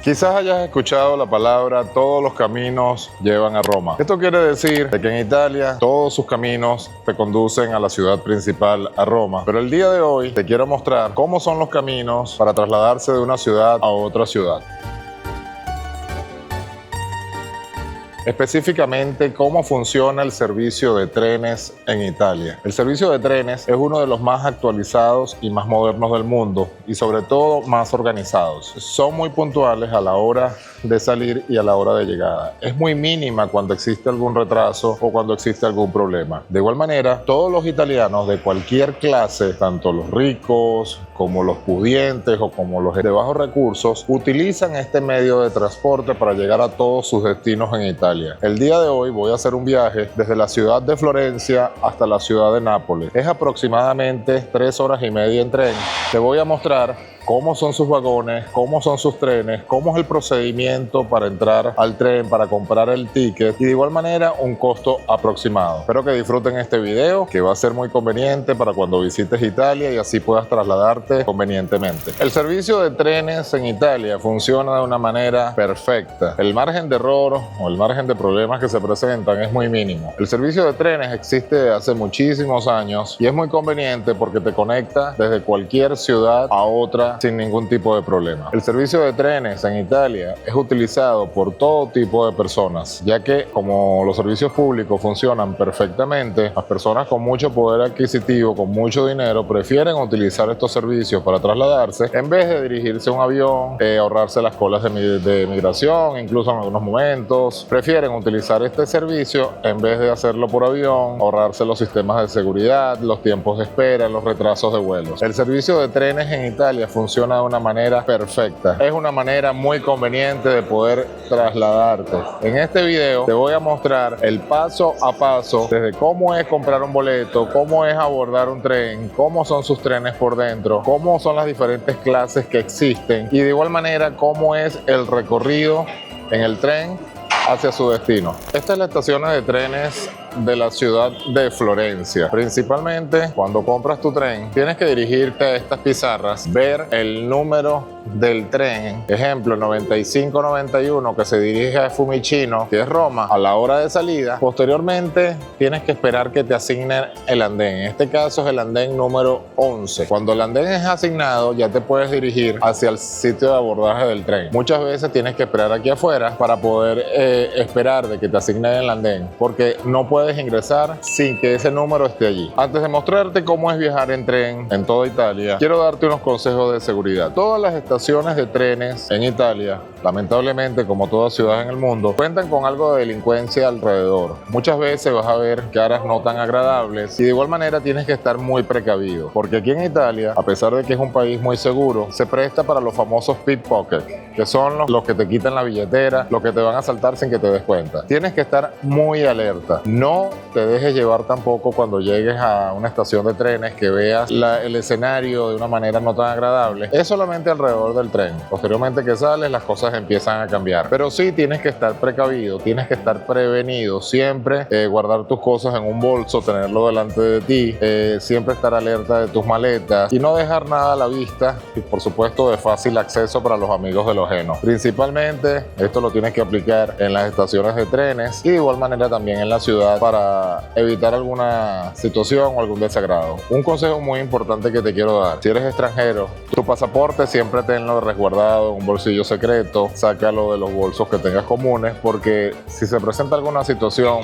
Quizás hayas escuchado la palabra todos los caminos llevan a Roma. Esto quiere decir de que en Italia todos sus caminos te conducen a la ciudad principal, a Roma. Pero el día de hoy te quiero mostrar cómo son los caminos para trasladarse de una ciudad a otra ciudad. Específicamente, cómo funciona el servicio de trenes en Italia. El servicio de trenes es uno de los más actualizados y más modernos del mundo y sobre todo más organizados. Son muy puntuales a la hora de salir y a la hora de llegada. Es muy mínima cuando existe algún retraso o cuando existe algún problema. De igual manera, todos los italianos de cualquier clase, tanto los ricos como los pudientes o como los de bajos recursos, utilizan este medio de transporte para llegar a todos sus destinos en Italia. El día de hoy voy a hacer un viaje desde la ciudad de Florencia hasta la ciudad de Nápoles. Es aproximadamente 3 horas y media en tren. Te voy a mostrar cómo son sus vagones, cómo son sus trenes, cómo es el procedimiento para entrar al tren, para comprar el ticket y de igual manera un costo aproximado. Espero que disfruten este video, que va a ser muy conveniente para cuando visites Italia y así puedas trasladarte convenientemente. El servicio de trenes en Italia funciona de una manera perfecta. El margen de error o el margen de problemas que se presentan es muy mínimo. El servicio de trenes existe desde hace muchísimos años y es muy conveniente porque te conecta desde cualquier ciudad a otra sin ningún tipo de problema. El servicio de trenes en Italia es utilizado por todo tipo de personas, ya que como los servicios públicos funcionan perfectamente, las personas con mucho poder adquisitivo, con mucho dinero, prefieren utilizar estos servicios para trasladarse en vez de dirigirse a un avión, ahorrarse las colas de migración, incluso en algunos momentos. Prefieren utilizar este servicio en vez de hacerlo por avión, ahorrarse los sistemas de seguridad, los tiempos de espera, los retrasos de vuelos. El servicio de trenes en Italia funciona de una manera perfecta. Es una manera muy conveniente de poder trasladarte. En este video te voy a mostrar el paso a paso desde cómo es comprar un boleto, cómo es abordar un tren, cómo son sus trenes por dentro, cómo son las diferentes clases que existen y de igual manera cómo es el recorrido en el tren hacia su destino. Esta es la estación de trenes de la ciudad de Florencia. Principalmente cuando compras tu tren tienes que dirigirte a estas pizarras, ver el número del tren, ejemplo 9591 que se dirige a Fiumicino, que es Roma, a la hora de salida. Posteriormente tienes que esperar que te asignen el andén. En este caso es el andén número 11. Cuando el andén es asignado ya te puedes dirigir hacia el sitio de abordaje del tren. Muchas veces tienes que esperar aquí afuera para poder esperar de que te asignen el andén, porque no puedes ingresar sin que ese número esté allí. Antes de mostrarte cómo es viajar en tren en toda Italia, quiero darte unos consejos de seguridad. Todas las estaciones de trenes en Italia, lamentablemente como toda ciudad en el mundo, cuentan con algo de delincuencia alrededor. Muchas veces vas a ver caras no tan agradables y de igual manera tienes que estar muy precavido, porque aquí en Italia, a pesar de que es un país muy seguro, se presta para los famosos pickpockets, que son los que te quitan la billetera, los que te van a asaltar sin que te des cuenta. Tienes que estar muy alerta. No te dejes llevar tampoco cuando llegues a una estación de trenes que veas el escenario de una manera no tan agradable. Es solamente alrededor del tren. Posteriormente que sales, las cosas empiezan a cambiar. Pero sí tienes que estar precavido, tienes que estar prevenido. Siempre guardar tus cosas en un bolso, tenerlo delante de ti, siempre estar alerta de tus maletas y no dejar nada a la vista y por supuesto de fácil acceso para los amigos de lo ajeno. Principalmente esto lo tienes que aplicar en las estaciones de trenes y de igual manera también en la ciudad para evitar alguna situación o algún desagrado. Un consejo muy importante que te quiero dar: si eres extranjero, tu pasaporte siempre tenlo resguardado en un bolsillo secreto, sácalo de los bolsos que tengas comunes, porque si se presenta alguna situación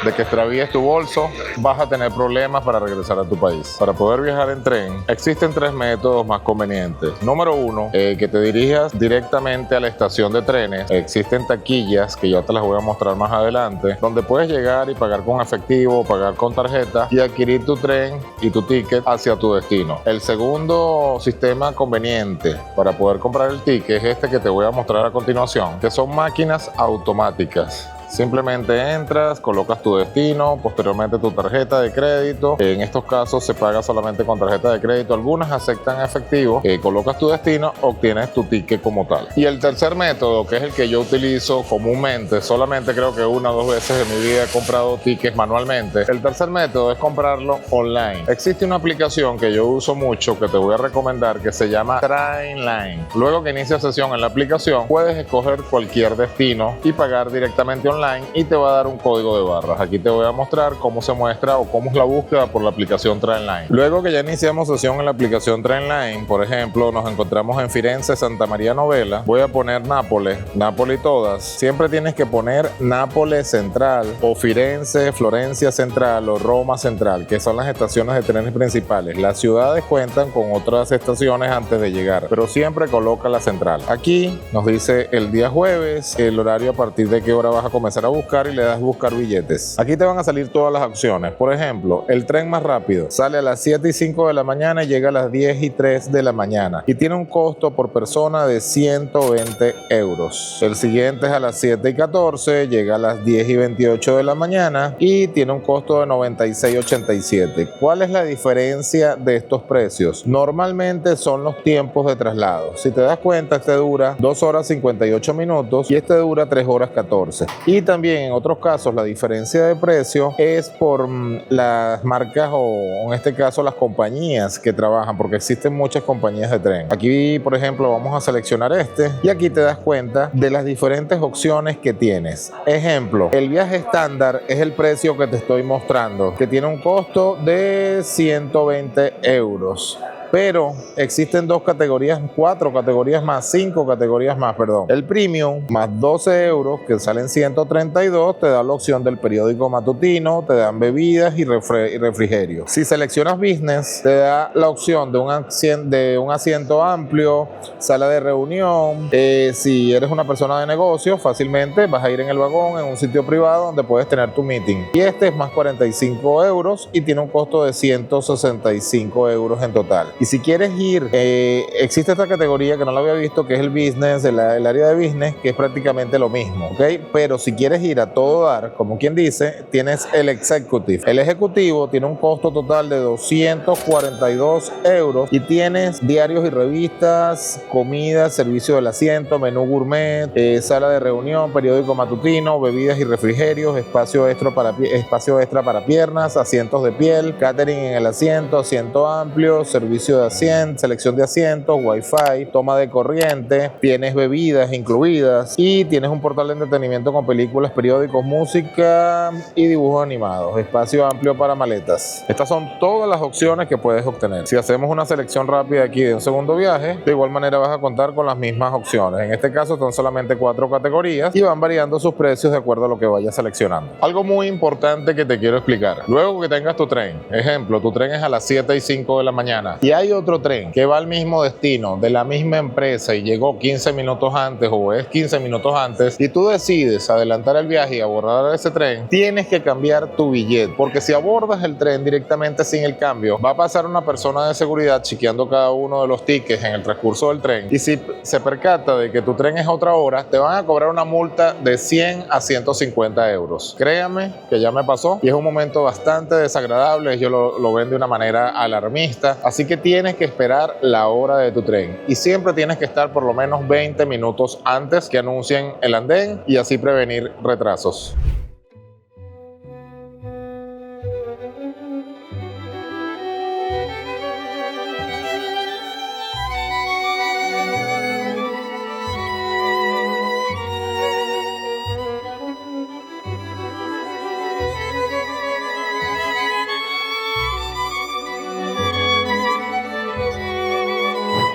de que extravíes tu bolso, vas a tener problemas para regresar a tu país. Para poder viajar en tren, existen 3 métodos más convenientes. Número 1, que te dirijas directamente a la estación de trenes. Existen taquillas, que ya te las voy a mostrar más adelante, donde puedes llegar y pagar con efectivo, pagar con tarjeta y adquirir tu tren y tu ticket hacia tu destino. El segundo sistema conveniente para poder comprar el ticket es este que te voy a mostrar a continuación, que son máquinas automáticas. Simplemente entras, colocas tu destino, posteriormente tu tarjeta de crédito. En estos casos se paga solamente con tarjeta de crédito. Algunas aceptan efectivo. Colocas tu destino, obtienes tu ticket como tal. Y el tercer método, que es el que yo utilizo comúnmente, solamente creo que una o dos veces en mi vida he comprado tickets manualmente. El tercer método es comprarlo online. Existe una aplicación que yo uso mucho, que te voy a recomendar, que se llama Trainline. Luego que inicia sesión en la aplicación, puedes escoger cualquier destino y pagar directamente online, y te va a dar un código de barras. Aquí te voy a mostrar cómo se muestra o cómo es la búsqueda por la aplicación Trainline. Luego que ya iniciamos sesión en la aplicación Trainline, por ejemplo, nos encontramos en Firenze, Santa María Novella, voy a poner Nápoles, Nápoli todas. Siempre tienes que poner Nápoles Central o Firenze, Florencia Central o Roma Central, que son las estaciones de trenes principales. Las ciudades cuentan con otras estaciones antes de llegar, pero siempre coloca la central. Aquí nos dice el día jueves, el horario a partir de qué hora vas a comenzar a buscar, y le das buscar billetes. Aquí te van a salir todas las opciones. Por ejemplo, el tren más rápido sale a las 7:05 de la mañana y llega a las 10:03 de la mañana y tiene un costo por persona de 120 euros. El siguiente es a las 7:14, llega a las 10:28 de la mañana y tiene un costo de 96,87. ¿Cuál es la diferencia de estos precios? Normalmente son los tiempos de traslado. Si te das cuenta, este dura 2 horas 58 minutos y este dura 3 horas 14. Y también en otros casos la diferencia de precio es por las marcas, o en este caso las compañías que trabajan, porque existen muchas compañías de tren. Aquí, por ejemplo, vamos a seleccionar este y aquí te das cuenta de las diferentes opciones que tienes. Ejemplo, el viaje estándar es el precio que te estoy mostrando, que tiene un costo de 120 euros. Pero existen 2 categorías, 4 categorías más, 5 categorías más, perdón. El Premium, más 12 euros, que salen 132, te da la opción del periódico matutino, te dan bebidas y refrigerio. Si seleccionas Business, te da la opción de un asiento amplio, sala de reunión. Si eres una persona de negocio, fácilmente vas a ir en el vagón, en un sitio privado donde puedes tener tu meeting. Y este es más 45 euros y tiene un costo de 165 euros en total. Y si quieres ir, existe esta categoría que no la había visto, que es el business, el área de business, que es prácticamente lo mismo, ¿ok? Pero si quieres ir a todo dar, como quien dice, tienes el executive. El ejecutivo tiene un costo total de 242 euros y tienes diarios y revistas, comida, servicio del asiento, menú gourmet, sala de reunión, periódico matutino, bebidas y refrigerios, espacio extra para piernas, asientos de piel, catering en el asiento, asiento amplio, servicio de asiento, selección de asientos, wifi, toma de corriente, tienes bebidas incluidas y tienes un portal de entretenimiento con películas, periódicos, música y dibujos animados, espacio amplio para maletas. Estas son todas las opciones que puedes obtener. Si hacemos una selección rápida aquí de un segundo viaje, de igual manera vas a contar con las mismas opciones. En este caso son solamente 4 categorías y van variando sus precios de acuerdo a lo que vayas seleccionando. Algo muy importante que te quiero explicar: luego que tengas tu tren, ejemplo, tu tren es a las 7:05 de la mañana y hay otro tren que va al mismo destino de la misma empresa y llegó 15 minutos antes o es 15 minutos antes, y tú decides adelantar el viaje y abordar ese tren, tienes que cambiar tu billete, porque si abordas el tren directamente sin el cambio, va a pasar una persona de seguridad chequeando cada uno de los tickets en el transcurso del tren, y si se percata de que tu tren es otra hora, te van a cobrar una multa de 100 a 150 euros. Créame que ya me pasó y es un momento bastante desagradable. Ellos lo ven de una manera alarmista, así que tienes que esperar la hora de tu tren y siempre tienes que estar por lo menos 20 minutos antes que anuncien el andén y así prevenir retrasos.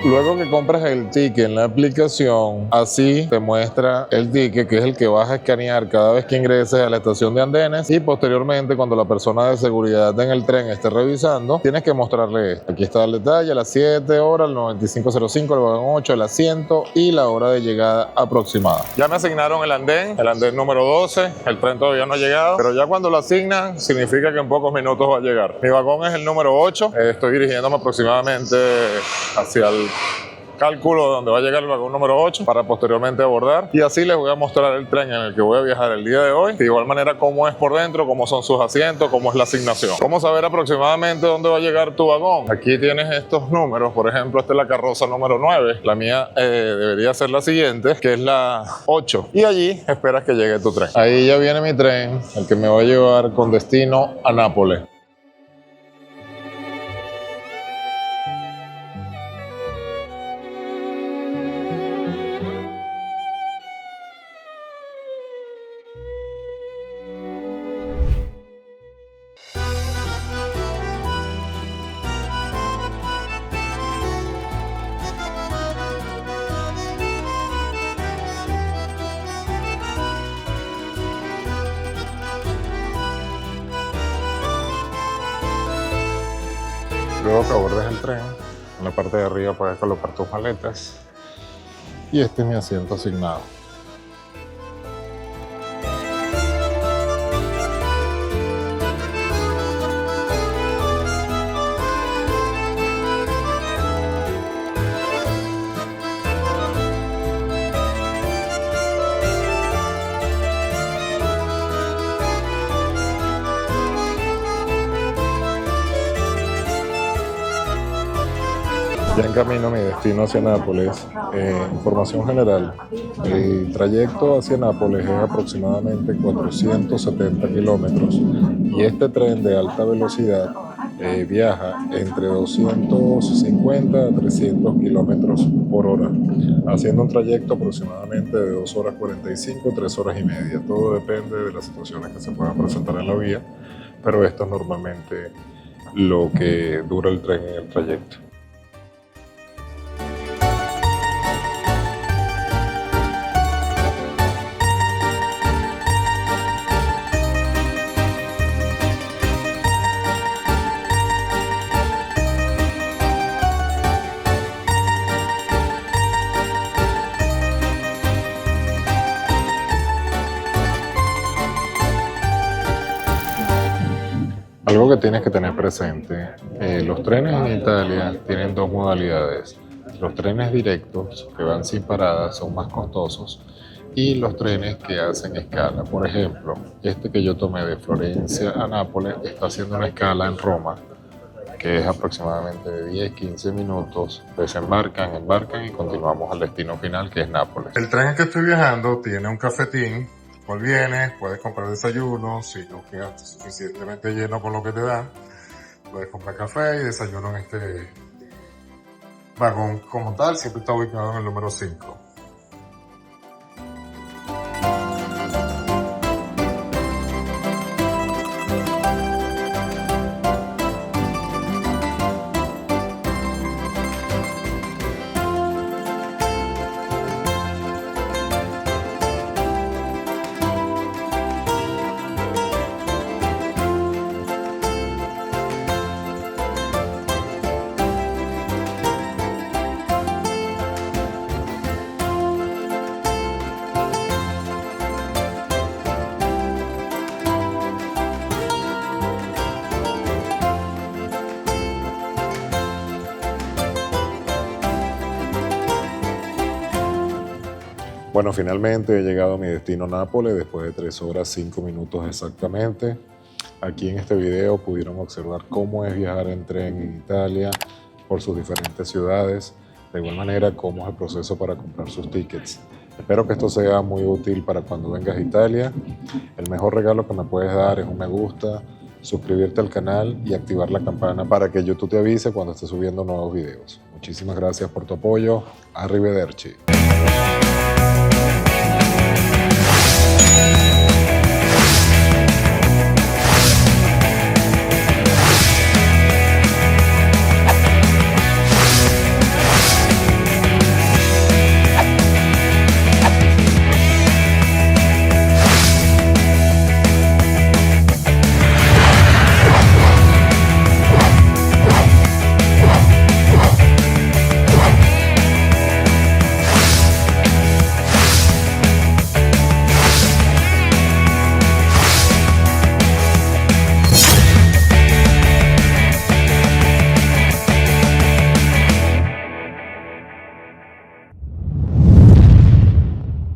Luego que compras el ticket en la aplicación, así te muestra el ticket, que es el que vas a escanear cada vez que ingreses a la estación de andenes, y posteriormente, cuando la persona de seguridad en el tren esté revisando, tienes que mostrarle esto. Aquí está el detalle: a las 7 horas, el 9505, el vagón 8, el asiento y la hora de llegada aproximada. Ya me asignaron el andén número 12, el tren todavía no ha llegado, pero ya cuando lo asignan significa que en pocos minutos va a llegar. Mi vagón es el número 8, estoy dirigiéndome aproximadamente hacia el cálculo de dónde va a llegar el vagón número 8 para posteriormente abordar. Y así les voy a mostrar el tren en el que voy a viajar el día de hoy. De igual manera cómo es por dentro, cómo son sus asientos, cómo es la asignación. ¿Cómo saber aproximadamente dónde va a llegar tu vagón? Aquí tienes estos números. Por ejemplo, esta es la carroza número 9. La mía debería ser la siguiente, que es la 8. Y allí esperas que llegue tu tren. Ahí ya viene mi tren, el que me va a llevar con destino a Nápoles. Luego que abordes el tren, en la parte de arriba puedes colocar tus maletas y este es mi asiento asignado. Ya en camino a mi destino hacia Nápoles, información general, el trayecto hacia Nápoles es aproximadamente 470 kilómetros y este tren de alta velocidad viaja entre 250 a 300 kilómetros por hora, haciendo un trayecto aproximadamente de 2 horas 45, 3 horas y media. Todo depende de las situaciones que se puedan presentar en la vía, pero esto es normalmente lo que dura el tren en el trayecto. Algo que tienes que tener presente, los trenes en Italia tienen dos modalidades. Los trenes directos que van sin paradas son más costosos y los trenes que hacen escala. Por ejemplo, este que yo tomé de Florencia a Nápoles está haciendo una escala en Roma, que es aproximadamente de 10-15 minutos. Desembarcan, embarcan y continuamos al destino final, que es Nápoles. El tren en que estoy viajando tiene un cafetín. Cual vienes, puedes comprar desayuno, si no quedaste suficientemente lleno con lo que te dan, puedes comprar café y desayuno en este vagón como tal, siempre está ubicado en el número 5. Bueno, finalmente he llegado a mi destino Nápoles después de 3 horas 5 minutos exactamente. Aquí en este video pudieron observar cómo es viajar en tren en Italia por sus diferentes ciudades. De igual manera, cómo es el proceso para comprar sus tickets. Espero que esto sea muy útil para cuando vengas a Italia. El mejor regalo que me puedes dar es un me gusta, suscribirte al canal y activar la campana para que YouTube te avise cuando esté subiendo nuevos videos. Muchísimas gracias por tu apoyo. Arrivederci.